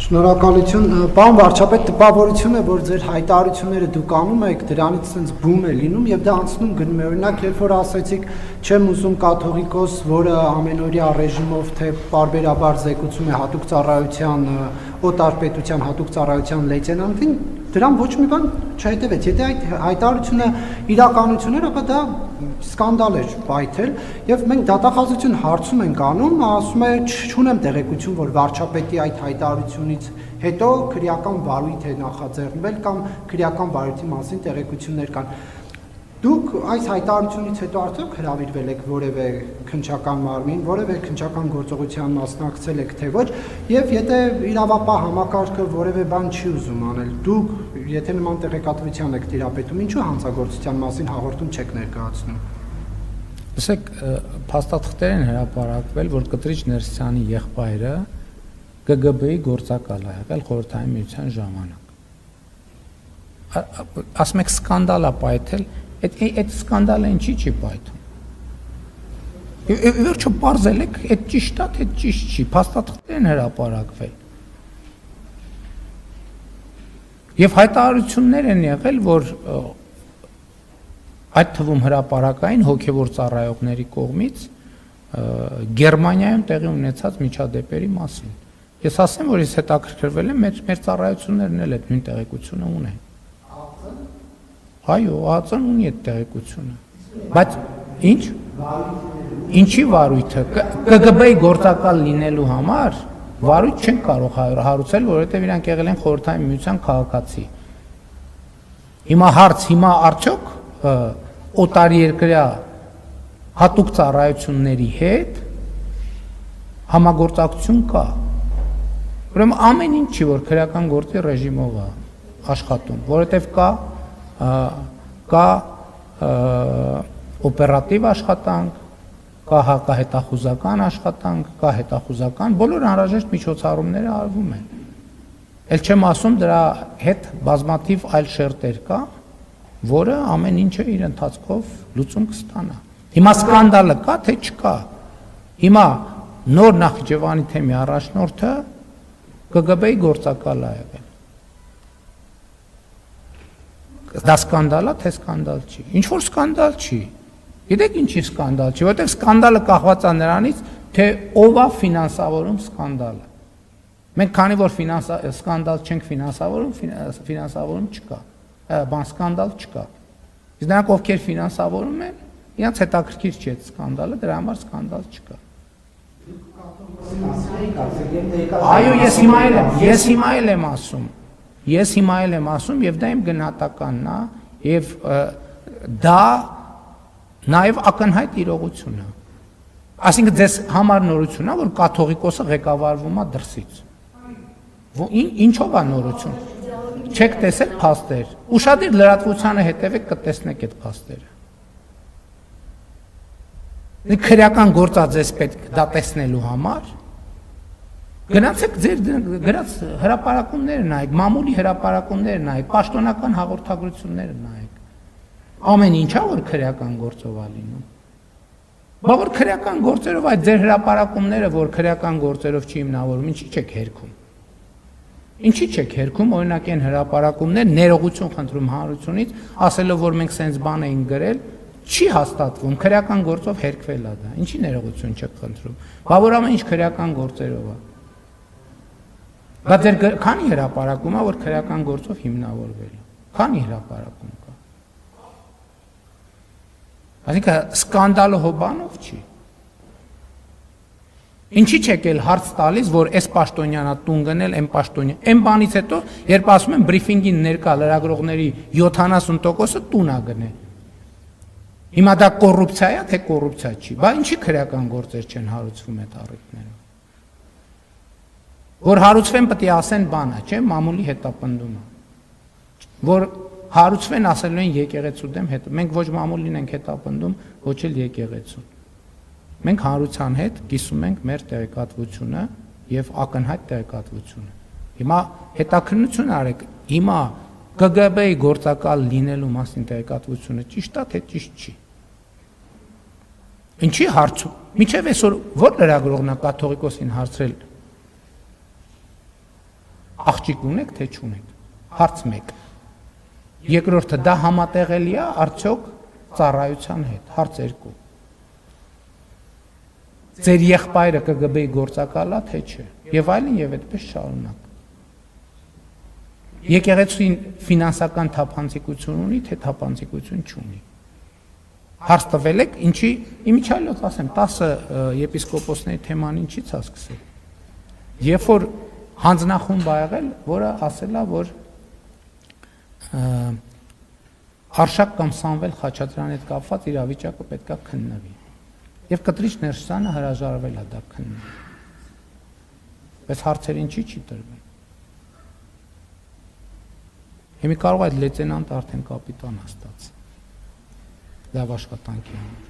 Շնորհակալություն, պարոն վարչապետ, տպավորություն է, որ ձեր հայտարարությունները դուք անում եք, դրանից sense բում է լինում եւ դա անցնում գնում է։ Օրինակ, երբ որ ասացիք, չեմ ուզում կաթողիկոս, որը ամենօրյա ռեժիմով թե պարբերաբար զեկուցում է հատուկ ծառայության, օտարպետության հատուկ ծառայության լեյտենանտին, դրան ոչ մի բան չհետևեց։ Եթե այդ հայտարարությունը իրականություն էր, ապա դա սկանդալ էր պայթել եւ մենք դատախազություն հարցում ենք անում, ասում է չունեմ տեղեկություն, որ վարչապետի այդ հայտարարությունից հետո քրեական վարույթ է նախաձեռնվել կամ քրեական վարույթի մասին տեղեկություններ կան։ Դուք այս հայտարարությունից հետո արդյոք հրավիրվել եք որևէ քննչական մարմին, որևէ քննչական գործողության մասնակցել եք թե ոչ, եւ եթե իրավապահ համակարգը որևէ բան չի ուզում անել, դուք եթե նման տեղեկատվության եք տիրապետում, ինչու հանցագործության մասին հաղորդում չեք ներկայացնում։ Լսեք, փաստաթղթեր են հրապարակվել, որ Կտրիչ Ներսյանի եղբայրը ԿԳԲ-ի գործակալ է եղել Խորհրդային Միության ժամանակ։ Ասում եք սկանդալ է պայթել, այդ սկանդալը ինչի չի պայթում։ Վերջը պարզել եք, այդ ճիշտ է, թե ճիշտ չի, փաստաթղթեր են հրապարակվել։ Եվ հայտարարություններ են եղել, որ այդ թվում հրապարակային հոգևոր ծառայողների կողմից Գերմանիայում տեղի ունեցած միջադեպերի մասին։ Ես ասեմ, որ ես հետաքրքրվել եմ, մեր ծառայություններն էլ այդ նույն տեղեկությունը ունեն։ Այո, ԱԱԾ-ն ունի այդ տեղեկությունը։ Բայց ինչ? Ինչի վարույթը ԿԳԲ-ի գործակալ լինելու համար վարույթ չեն կարող հարուցել, որովհետև իրանք եղել են Խորհրդային Միության քաղաքացի։ Հիմա արդյոք օտարերկրյա հատուկ ծառայությունների հետ համագործակցություն կա։ Ուրեմն ամեն ինչ չի, որ քրեական գործի ռեժիմով է աշխատում, որովհետև կա օպերատիվ աշխատանք, կա հակահետախուզական աշխատանք, կա հետախուզական, բոլոր անհրաժեշտ միջոցառումները արվում են։ Էլ չեմ ասում դրա հետ բազմաթիվ այլ շերտեր կա, որը ամեն ինչը իր ընթացքով լուծում կստանա։ Հիմա սկանդալը կա, թե չկա։ Հիմա նոր Նախիջևանի թեմի առաջնորդը ԿԳԲ-ի գործակալ է եղել։ Դա սկանդալ է, թե սկանդալ չի։ Ինչ որ սկանդալ չի։ Գիտեք ինչի սկանդալ չի, որովհետև սկանդալը կախված է նրանից, թե ով է ֆինանսավորում սկանդալը։ Մենք քանի որ սկանդալ չենք ֆինանսավորում, ֆինանսավորում չկա։ Բան սկանդալ չկա։ Իսկ նրանք ովքեր ֆինանսավորում են, իրանց հետաքրքիր չի այդ սկանդալը, դրա համար սկանդալ չկա։ Այո, ես հիմա էլ եմ ասում եւ դա իմ գնահատականն է եւ դա նաեւ ակնհայտ իրողություն է։ Այսինքն ձեզ համար նորություն է, որ կաթողիկոսը ղեկավարվում է դրսից։ Ինչով է նորություն։ Չեք տեսել փաստեր։ Ուշադիր լրատվությանը հետևեք կտեսնեք այդ փաստերը։ Քրեական գործա ձեզ պետք դա տեսնելու համար գնացեք ձեր գրած հրապարակումները նայեք, մամուլի հրապարակումները նայեք, պաշտոնական հաղորդագրությունները նայեք։ Ամեն ինչա որ քրեական գործով է լինում։ Բա որ քրեական գործերով այդ ձեր հրապարակումները, որ քրեական գործերով չի հիմնավորում, ինչի չեք հերքում։ Ինչի չեք հերքում, օրինակ այն հրապարակումներ ներողություն խնդրում հանրությունից, ասելով որ մենք սենց բան էինք գրել, չի հաստատվում, քրեական գործով հերքվել է դա։ Ինչի ներողություն չեք խնդրում։ Բա որ ամեն ինչ քրեական գործերով է։ Բա ձեր քանի հրապարակում է, որ քրեական գործով հիմնավորվել է։ Քանի հրապարակում կա։ Այսինքն սկանդալը հոբանով չի։ Ինչի՞ չեք էլ հարց տալիս, որ այս պաշտոնյանա տուն գնել, այն պաշտոնյան։ Այն բանից հետո, երբ ասում են բրիֆինգին ներկա լրագրողների 70%-ը տուն է գնել։ Հիմա դա կոռուպցիա է, թե կոռուպցիա չի։ Բա ինչի քրեական գործեր չեն հարուցվում այդ առիթներով։ Որ հարուցվեն պետք է ասեն բանը, չէ՞, մամուլի հետապնդումը։ Որ հարուցվեն ասելու են եկեղեցու դեմ հետ։ Մենք ոչ մամուլին ենք հետապնդում, ոչ էլ եկեղեցուն։ Մենք հանրության հետ կիսում ենք մեր տեղեկատվությունը եւ ակնհայտ տեղեկատվությունը։ Հիմա հետաքրքրություն արեք, հիմա ԿԳԲ-ի գործակալ լինելու մասին տեղեկատվությունը ճիշտ է, թե ճիշտ չի։ Ինչի հարցում։ Միջև այսօր որ լրագրողն է կաթողիկոսին հարցրել Աղջիկ ունեք, թե չունեք։ Հարց 1։ Երկրորդը դա համատեղելի է արդյոք ծառայության հետ։ Հարց 2։ Ձեր եղբայրը ԿԳԲ-ի գործակալ է, թե չէ։ Եվ այլն եւ այդպես շարունակ։ Եկեղեցին ֆինանսական թափանցիկություն ունի, թե թափանցիկություն չունի։ Հարց տվել եք, ինչի իմիջիալոց ասեմ, 10 եպիսկոպոսների թեման ինչից է սկսել։ Երբ որ հանձնախումբ ա եղել, որը ասել է, որ Արշակ կամ Սամվել Խաչատրյանի հետ կապված իրավիճակը պետք է քննվի։ Եվ Կտրիչ Ներսյանը հրաժարվել է դա քննի։ Բայց հարցեր ինչի չի տրվել։ Հիմա կարող է այդ լեյտենանտը արդեն կապիտան է ստացել։ Լավ աշխատանքի համար։